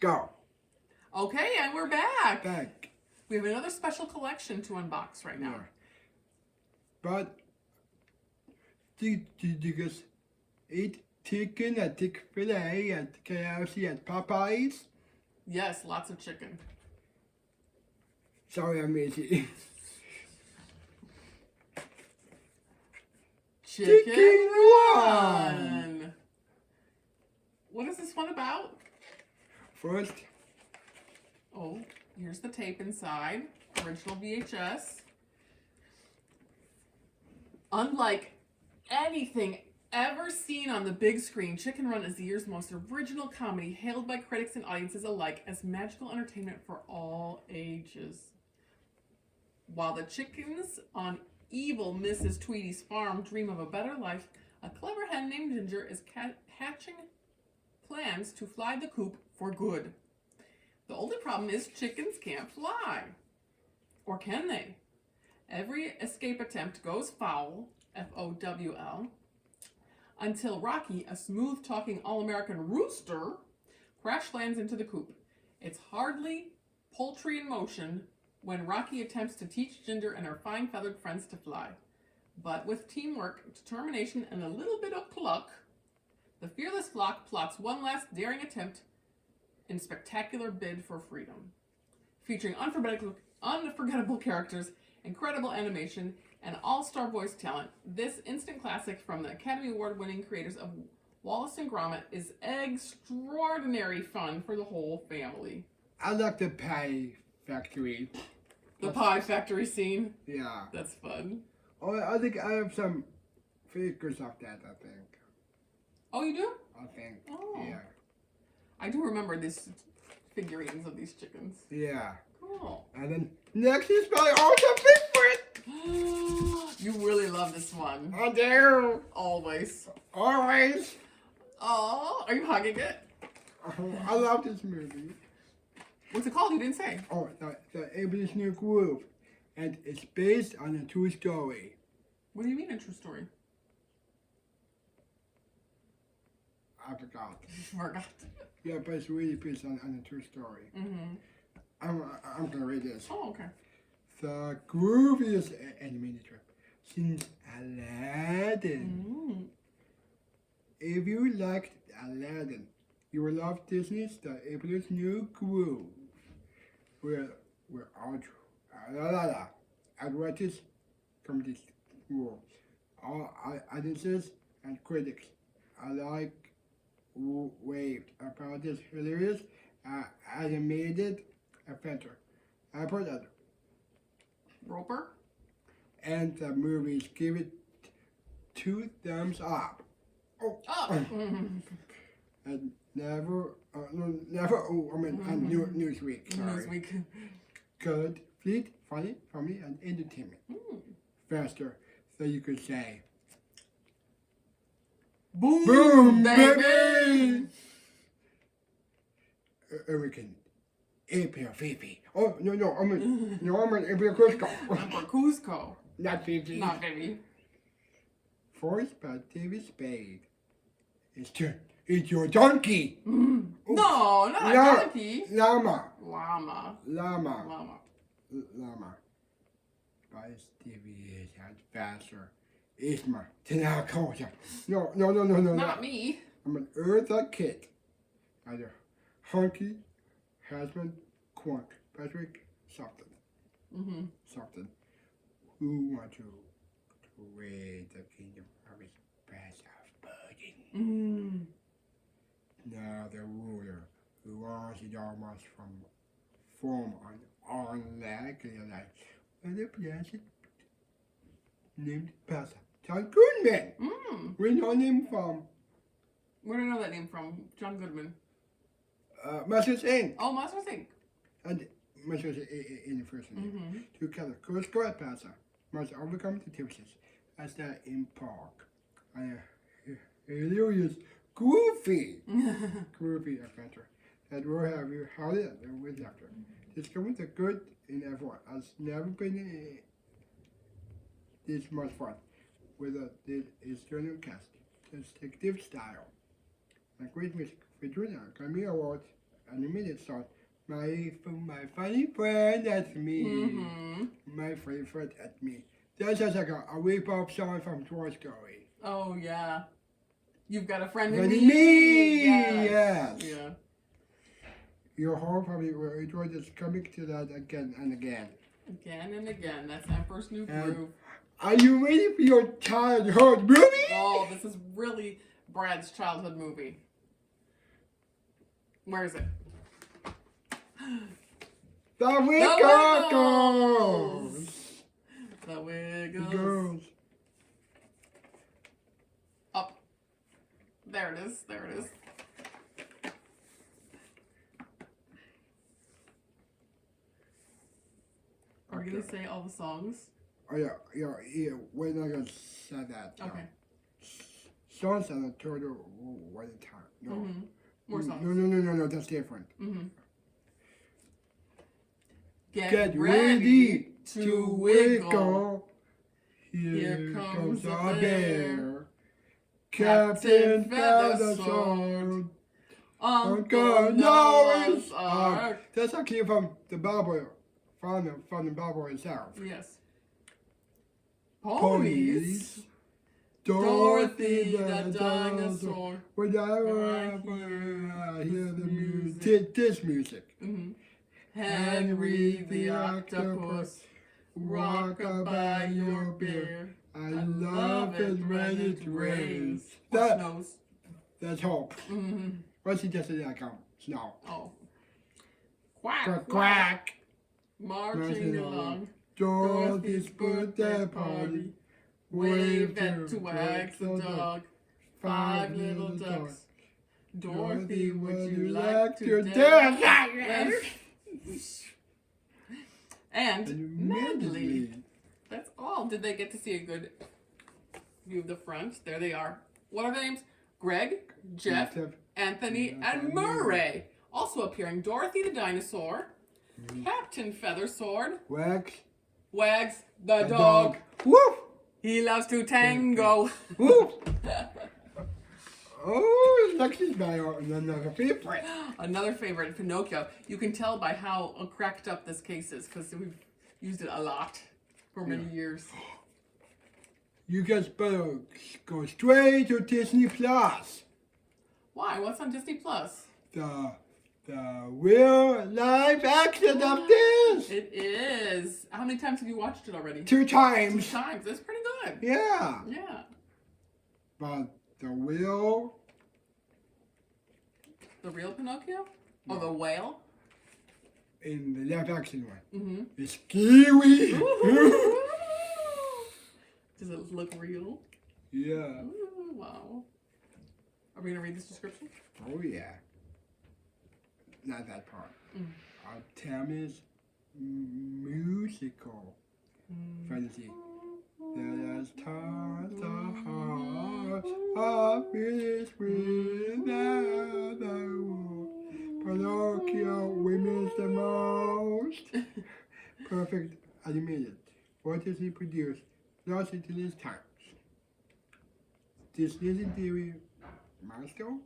Go. Okay, and we're back. Back. We have another special collection to unbox right now. Yeah. But did you guys eat chicken at Chick-fil-A, at KFC, at Popeyes? Yes, lots of chicken. Sorry, I'm Macy. Chicken one. What is this one about? First, Oh, here's the tape inside. Original VHS. Unlike anything ever seen on the big screen, Chicken Run is the year's most original comedy, hailed by critics and audiences alike as magical entertainment for all ages. While the chickens on evil Mrs. Tweedy's farm dream of a better life, a clever hen named Ginger is hatching plans to fly the coop for good. The only problem is chickens can't fly. Or can they? Every escape attempt goes foul, F-O-W-L, until Rocky, a smooth-talking all-American rooster, crash lands into the coop. It's hardly poultry in motion when Rocky attempts to teach Ginger and her fine feathered friends to fly. But with teamwork, determination, and a little bit of pluck, the fearless flock plots one last daring attempt in spectacular bid for freedom. Featuring unforgettable characters, incredible animation, and all-star voice talent, this instant classic from the Academy Award-winning creators of Wallace and Gromit is extraordinary fun for the whole family. I like the pie factory. The Pie Factory scene. Yeah. That's fun. Oh, I think I have some figures of that, I think. Oh, you do? I think. Oh. Yeah. I do remember these figurines of these chickens. Yeah. Cool. And then next is my awesome favorite. You really love this one. I do. Always. Always. Oh, are you hugging it? Oh, I love this movie. What's it called? You didn't say. Oh, the Able's New Groove. And it's based on a true story. What do you mean a true story? I forgot. Forgot. Yeah, but it's really based on a true story. Mm-hmm. I'm gonna read this. Oh, okay. The grooviest animated trip since Aladdin. Mm. If you liked Aladdin, you will love Disney's The Able's New Groove, where outrageous comedy rules. All audiences and critics alike raved about this hilarious animated adventure. I put that. Roper? And the movies give it 2 thumbs up. Oh. And never, Newsweek. Sorry. Newsweek. Good, fleet, funny, and entertainment. Faster, so you could say, Boom, boom, baby! baby! American Imperial Fifi. Oh, no, I'm an Imperial Cusco. Emperor Cusco. Not Fifi. Not baby. Voiced by David Spade. It's your donkey. No, not a donkey. Llama. By Stevie and faster. Isma. Tanaka. No. Not me. I'm an Eartha Kid. Either Hunky, Hasman, Quunk, Patrick, something. Something. Who want to raid the kingdom of his precious burden? Now the ruler who wants it almost from form on unlikely life, and the blessed named Pastor John Goodman. We know him from Where do I know that name from? John Goodman. Monsters Inc. Oh, Monsters Inc. And Monsters in the first name. Together, Cusco and Pastor must overcome the differences as they embark on a hilarious, goofy adventure that will have you howling with laughter. Discovering the good in everyone has never been this much fun with this external cast, distinctive style, and great music featuring Academy Awards animated song. My funny friend, that's me. Mm-hmm. My funny friend, that's me. That's just like a rip-off song from Toy Story. Oh yeah. You've got a friend in Friend me. in me! Yes. Yes. Yeah. Your whole family will enjoy this comic to that again and again. Again and again. That's Emperor's New And- Groove. Are you ready for your childhood movie? Oh, this is really Brad's childhood movie. Where is it? The Wiggles! Wiggles! The Wiggles. Girls. Up. There it is. There it is. Are we going to say all the songs? Oh yeah. We're not gonna say that. no. Okay. Songs and a turtle one at a time. No. Mm-hmm. More songs. No, that's different. Mm-hmm. Get ready to wiggle. Here comes comes the our bear. bear. Captain Captain Feathersword. Feathersword. Uncle Noah's Ark. Ark. That's actually from the Bible, from the Bible itself. Yes. Ponies. Dorothy the dinosaur. Whenever I hear the music, this music. Mm-hmm. Henry the octopus. Rock-a-bye your bear. I love it when it rains. Or That, snows. that's hope. Mm-hmm. What's he just say that come? Snow. Oh. Quack, Quack, quack. Marching Marching along. Dorothy's birthday party. Wave at wags the dog. 5 little ducks. Dorothy, would you like to dance? And medley. That's all. Did they get to see a good view of the front? There they are. What are their names? Greg, Jeff, Anthony, and Murray. Also appearing Dorothy the dinosaur, Captain Feathersword, Wags the dog. Woof! He loves to tango. Woof! Oh, Lexi's my another favorite. Another favorite, Pinocchio. You can tell by how cracked up this case is because we've used it a lot for many years. You guys better go straight to Disney Plus. Why? What's on Disney Plus? The real live action of this. It is. How many times have you watched it already? 2 times. 2 times. That's pretty good. Yeah. Yeah. But the real. The real Pinocchio? Oh, the whale? In the live action one. Mm-hmm. It's scary. Does it look real? Yeah. Ooh, wow. Are we going to read this description? Oh yeah. Not that part. Tammy's musical fantasy. Let us touch the heart of this without the war. Pinocchio, we miss the most. Perfect animated. What does he produce? Lost into these times. This legendary milestone